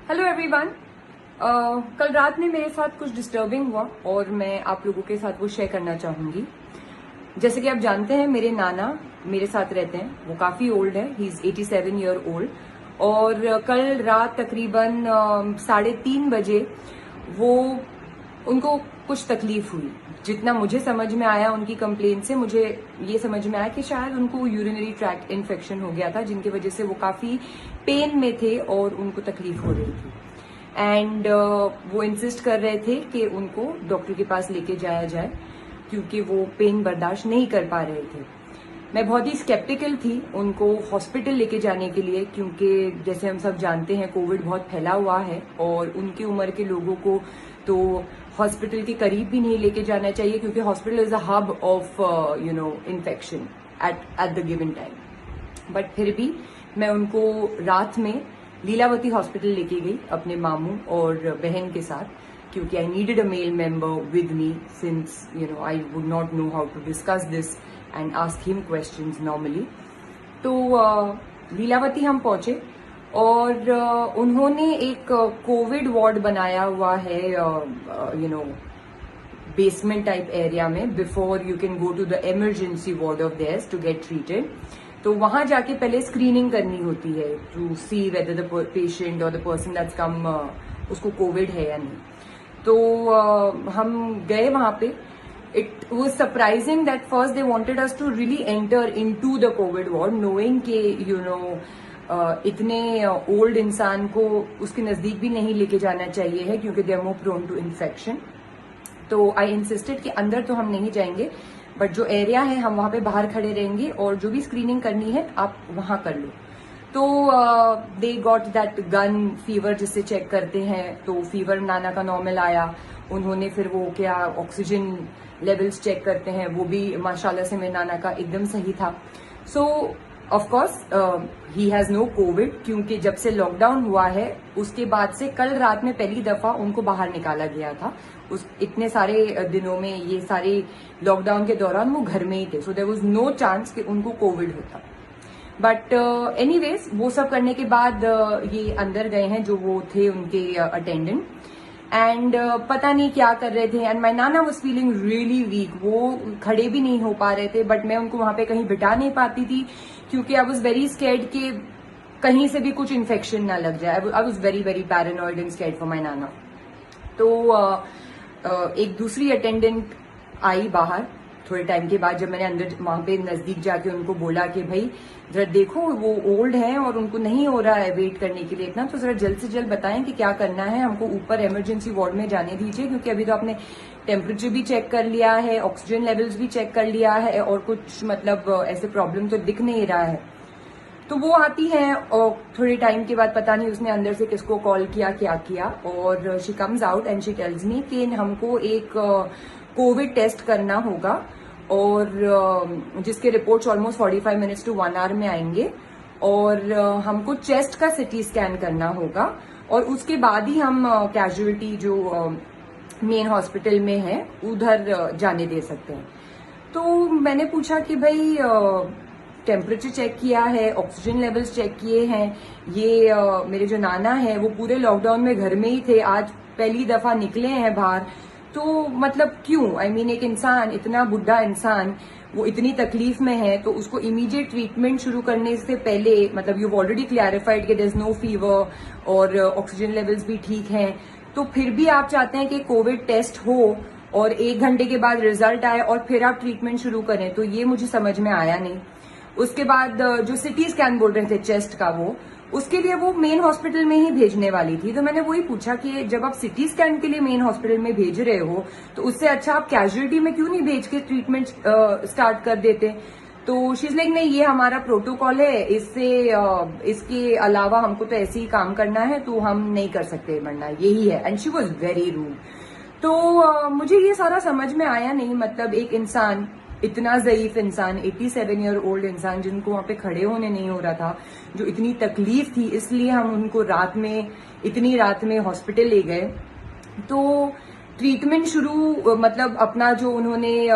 Hello everyone. कल रात में मेरे साथ कुछ डिस्टर्बिंग हुआ और मैं आप लोगों के साथ वो शेयर करना चाहूंगी। जैसे कि आप जानते हैं, मेरे नाना मेरे साथ रहते हैं। वो काफी ओल्ड है, ही इज 87 ईयर ओल्ड। और कल रात तकरीबन 3:30 बजे वो उनको कुछ तकलीफ हुई। जितना मुझे समझ में आया उनकी कंप्लेंट से, मुझे ये समझ में आया कि शायद उनको यूरिनरी ट्रैक्ट इन्फेक्शन हो गया था, जिनकी वजह से वो काफी पेन में थे और उनको तकलीफ हो रही थी। एंड वो इंसिस्ट कर रहे थे कि उनको डॉक्टर के पास लेके जाया जाए क्योंकि वो पेन बर्दाश्त नहीं कर पा रहे थे। मैं बहुत ही स्केप्टिकल थी उनको हॉस्पिटल लेके जाने के लिए, क्योंकि जैसे हम सब जानते हैं कोविड बहुत फैला हुआ है और उनकी उम्र के लोगों को तो हॉस्पिटल के करीब भी नहीं लेके जाना चाहिए, क्योंकि hospital is a hub of infection at the given time. But फिर भी मैं उनको रात में लीलावती हॉस्पिटल लेके गई अपने मामू और बहन के साथ, क्योंकि I needed a male member with me since I would not know how to discuss this and ask him questions normally. तो लीलावती हम पहुंचे और उन्होंने एक कोविड वार्ड बनाया हुआ है बेसमेंट टाइप एरिया में, before you can go to the emergency ward of theirs to get treated. तो वहां जाके पहले स्क्रीनिंग करनी होती है to see whether the patient or the person that's come उसको कोविड है या नहीं। तो हम गए वहां पे। It was surprising that first they wanted us to really enter in to the Covid ward, knowing के इतने ओल्ड इंसान को उसके नजदीक भी नहीं लेके जाना चाहिए है, क्योंकि they are more prone to infection. तो आई इंसिस्टेड कि अंदर तो हम नहीं जाएंगे, बट जो एरिया है हम वहां पे बाहर खड़े रहेंगे और जो भी स्क्रीनिंग करनी है आप वहां कर लो। तो they got that gun fever जिससे चेक करते हैं, तो फीवर नाना का नॉर्मल आया। उन्होंने फिर वो क्या ऑक्सीजन लेवल्स चेक करते हैं, वो भी माशाल्लाह से मेरे नाना का एकदम सही था। So of course he has no Covid, क्योंकि जब से लॉकडाउन हुआ है उसके बाद से कल रात में पहली दफा उनको बाहर निकाला गया था। उस इतने सारे दिनों में, ये सारे लॉकडाउन के दौरान वो घर में ही थे, so there was no chance कि उनको कोविड होता। बट एनीवेज वो सब करने के बाद ये अंदर गए हैं जो वो थे उनके अटेंडेंट, एंड पता नहीं क्या कर रहे थे। And my Nana was feeling really weak, वो खड़े भी नहीं हो पा रहे थे, बट मैं उनको वहां पे कहीं बिठा नहीं पाती थी क्योंकि आई वॉज वेरी स्कैर्ड कि कहीं से भी कुछ इन्फेक्शन ना लग जाए। I was very very paranoid and scared for my नाना। तो एक दूसरी अटेंडेंट आई बाहर थोड़े टाइम के बाद, जब मैंने अंदर वहां पे नजदीक जाके उनको बोला कि भाई जरा देखो वो ओल्ड हैं और उनको नहीं हो रहा है वेट करने के लिए इतना, तो जरा जल्द से जल्द बताएं कि क्या करना है, हमको ऊपर इमरजेंसी वार्ड में जाने दीजिए, क्योंकि अभी तो आपने टेम्परेचर भी चेक कर लिया है, ऑक्सीजन लेवल्स भी चेक कर लिया है और कुछ मतलब ऐसे प्रॉब्लम तो दिख नहीं रहा है। तो वो आती है और थोड़े टाइम के बाद पता नहीं उसने अंदर से किसको कॉल किया क्या किया, और she comes out and she tells me कि हमको एक कोविड टेस्ट करना होगा और जिसके reports almost 45 minutes to 1 hour में आएंगे, और हमको चेस्ट का सिटी स्कैन करना होगा और उसके बाद ही हम कैजुअलिटी जो मेन हॉस्पिटल में है उधर जाने दे सकते हैं। तो मैंने पूछा कि भाई टेम्परेचर चेक किया है, ऑक्सीजन लेवल्स चेक किए हैं, ये मेरे जो नाना है वो पूरे लॉकडाउन में घर में ही थे, आज पहली दफा निकले हैं बाहर, तो मतलब क्यों? आई मीन एक इंसान, इतना बुढ़ा इंसान, वो इतनी तकलीफ में है, तो उसको इमीडिएट ट्रीटमेंट शुरू करने से पहले, मतलब यू ऑलरेडी क्लैरिफाइड कि देयर इज नो फीवर और ऑक्सीजन लेवल्स भी ठीक हैं, तो फिर भी आप चाहते हैं कि कोविड टेस्ट हो और 1 घंटे के बाद रिजल्ट आए और फिर आप ट्रीटमेंट शुरू करें, तो ये मुझे समझ में आया नहीं। उसके बाद जो सिटी स्कैन बोल रहे थे चेस्ट का, वो उसके लिए वो मेन हॉस्पिटल में ही भेजने वाली थी। तो मैंने वही पूछा कि जब आप सिटी स्कैन के लिए मेन हॉस्पिटल में भेज रहे हो तो उससे अच्छा आप कैजुअलिटी में क्यों नहीं भेज के ट्रीटमेंट स्टार्ट कर देते। तो शी इज लाइक नहीं, ये हमारा प्रोटोकॉल है, इसके अलावा हमको तो ऐसे ही काम करना है, तो हम नहीं कर सकते, वरना यही है। And she was very rude. तो मुझे ये सारा समझ में आया नहीं, मतलब एक इंसान, इतना ज़ईफ इंसान, 87 ईयर ओल्ड इंसान, जिनको वहां पे खड़े होने नहीं हो रहा था, जो इतनी तकलीफ थी, इसलिए हम उनको इतनी रात में हॉस्पिटल ले गए। तो ट्रीटमेंट शुरू मतलब अपना जो उन्होंने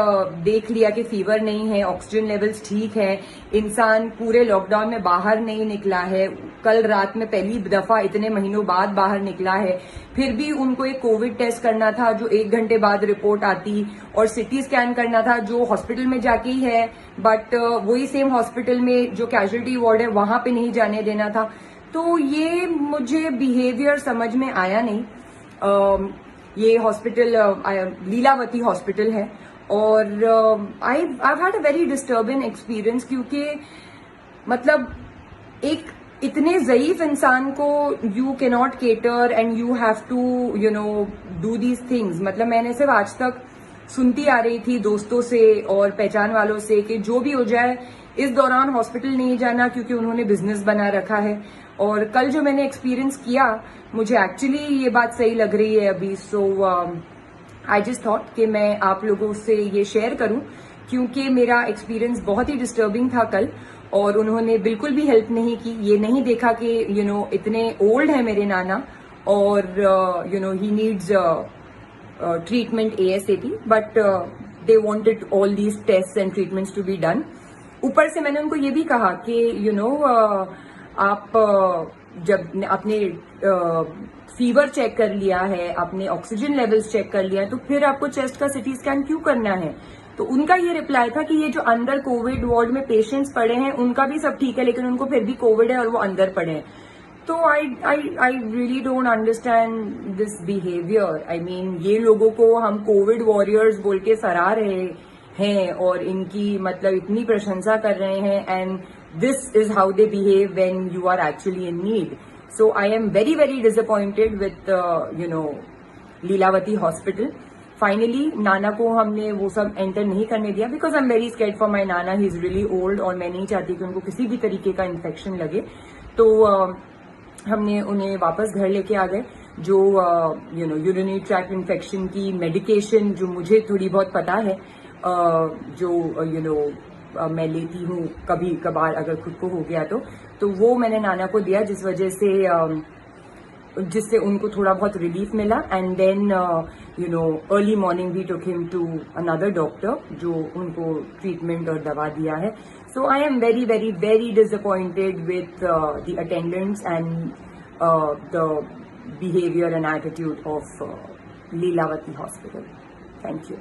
देख लिया कि फीवर नहीं है, ऑक्सीजन लेवल्स ठीक है, इंसान पूरे लॉकडाउन में बाहर नहीं निकला है, कल रात में पहली दफा इतने महीनों बाद बाहर निकला है, फिर भी उनको एक कोविड टेस्ट करना था जो 1 घंटे बाद रिपोर्ट आती, और सिटी स्कैन करना था जो हॉस्पिटल में जाके ही है, बट वही सेम हॉस्पिटल में जो कैजुअलिटी वार्ड है वहां पे नहीं जाने देना था। तो ये मुझे बिहेवियर समझ में आया नहीं। ये हॉस्पिटल लीलावती हॉस्पिटल है, और I had a very disturbing experience, क्योंकि मतलब एक इतने ज़ईफ इंसान को you can not cater and you have to do these things. मतलब मैंने सिर्फ आज तक सुनती आ रही थी दोस्तों से और पहचान वालों से कि जो भी हो जाए इस दौरान हॉस्पिटल नहीं जाना, क्योंकि उन्होंने बिजनेस बना रखा है। और कल जो मैंने एक्सपीरियंस किया, मुझे एक्चुअली ये बात सही लग रही है अभी। सो आई जस्ट थॉट कि मैं आप लोगों से ये शेयर करूं, क्योंकि मेरा एक्सपीरियंस बहुत ही डिस्टर्बिंग था कल, और उन्होंने बिल्कुल भी हेल्प नहीं की। ये नहीं देखा कि इतने ओल्ड है मेरे नाना, और he needs treatment ASAP, but they wanted all these test and treatments to be done. ऊपर से मैंने उनको ये भी कहा कि आप जब आपने फीवर चेक कर लिया है, आपने ऑक्सीजन लेवल्स चेक कर लिया है, तो फिर आपको चेस्ट का सिटी स्कैन क्यों करना है? तो उनका ये रिप्लाई था कि ये जो अंदर कोविड वार्ड में पेशेंट्स पड़े हैं उनका भी सब ठीक है, लेकिन उनको फिर भी कोविड है और वो अंदर पड़े हैं। तो I really don't understand this behaviour. I mean, ये लोगों को हम कोविड वॉरियर्स बोल के सराह रहे हैं और इनकी मतलब इतनी प्रशंसा कर रहे हैं, and this is how they behave when you are actually in need. So I am very, very disappointed with Lilavati hospital. Finally नाना को हमने वो सब एंटर नहीं करने दिया, because I am very scared for my नाना, ही इज रियली ओल्ड, और मैं नहीं चाहती कि उनको किसी भी तरीके का इन्फेक्शन लगे। तो हमने उन्हें वापस घर लेके आ गए। जो यूरिनरी ट्रैक्ट इन्फेक्शन की मेडिकेशन जो मुझे थोड़ी बहुत पता है, जो मैं लेती हूँ कभी कभार अगर खुद को हो गया तो वो मैंने नाना को दिया, जिस वजह से जिससे उनको थोड़ा बहुत रिलीफ मिला। And then early morning we took him to another doctor जो उनको ट्रीटमेंट और दवा दिया है। So I am very very very disappointed with the attendants and the behaviour and attitude of Lilavati hospital. Thank you.